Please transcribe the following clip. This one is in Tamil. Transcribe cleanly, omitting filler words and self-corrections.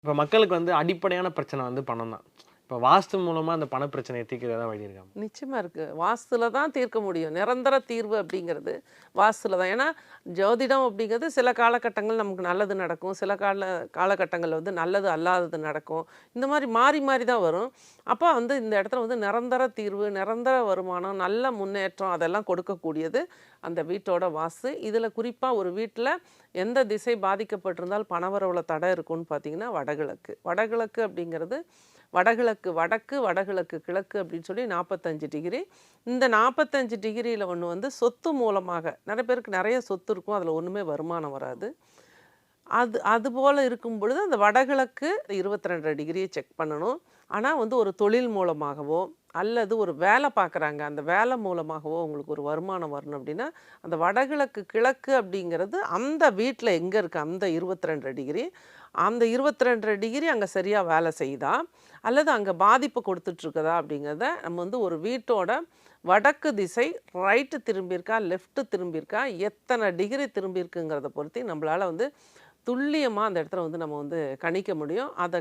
இப்ப மக்களுக்கு வந்து அடிப்படையான பிரச்சனை வந்து பணம் தான். இப்ப வாஸ்து மூலமா அந்த பண பிரச்சனைய தீர்க்க ஏதாவது வழி இருக்கா? நிச்சயமா இருக்கு. வாஸ்துல தான் தீர்க்க முடியும். நிரந்தர தீர்வு அப்படிங்கிறது வாஸ்துல தான். ஏன்னா, ஜோதிடம் அப்படிங்கிறது சில காலகட்டங்கள் நமக்கு நல்லது நடக்கும். சில காலகட்டங்கள்ல வந்து நல்லது அல்லாதது நடக்கும். இந்த மாரி மாறி மாறி தான் வரும். அப்ப வந்து இந்த இடத்துல வந்து நிரந்தர தீர்வு, நிரந்தர வருமானம், நல்ல முன்னேற்றம் அதெல்லாம் கொடுக்கக்கூடியது அந்த வீட்டோட வாஸ்து. இதுல குறிப்பா ஒரு வீட்ல எந்த திசை பாதிக்கப்பட்டிருந்தால் பணவரவுல தடை இருக்கும்னு பார்த்தீங்கன்னா, வடகிழக்கு. வடகிழக்கு அப்படிங்கிறது வடகிழக்கு வடக்கு, வடகிழக்கு கிழக்கு அப்படின்னு சொல்லி 45 டிகிரி. இந்த 45 டிகிரியில ஒண்ணு வந்து சொத்து மூலமாக நெறைய பேருக்கு நெறைய சொத்து இருக்கும். அதில ஒண்ணுமே வருமானம் வராது. அதுபோல இருக்கும் பொழுது அந்த வடகிழக்கு 22 டிகிரிய செக் பண்ணணும். ஆனா வந்து ஒரு தொழில் மூலமாகவோ, அல்லது ஒரு வேலை பார்க்குறாங்க. அந்த வேலை மூலமாகவோ உங்களுக்கு ஒரு வருமானம் வரணும் அப்படின்னா, அந்த வடகிழக்கு கிழக்கு அப்படிங்கிறது அந்த வீட்ல எங்க இருக்கு அந்த 22 டிகிரி, அந்த 22 டிகிரி அங்க சரியா வேலை செய்யுதா? அல்லது அங்க பாதிப்பு கொடுத்துட்ருக்குதா? அப்படிங்கிறத நம்ம வந்து ஒரு வீட்டோட வடக்கு திசை ரைட்டு திரும்பியிருக்கா, லெஃப்ட் திரும்பியிருக்கா, எத்தனை டிகிரி திரும்பியிருக்குங்கிறத பொறுத்து நம்மளால வந்து துல்லியமா அந்த இடத்துல வந்து நம்ம வந்து கணிக்க முடியும். அத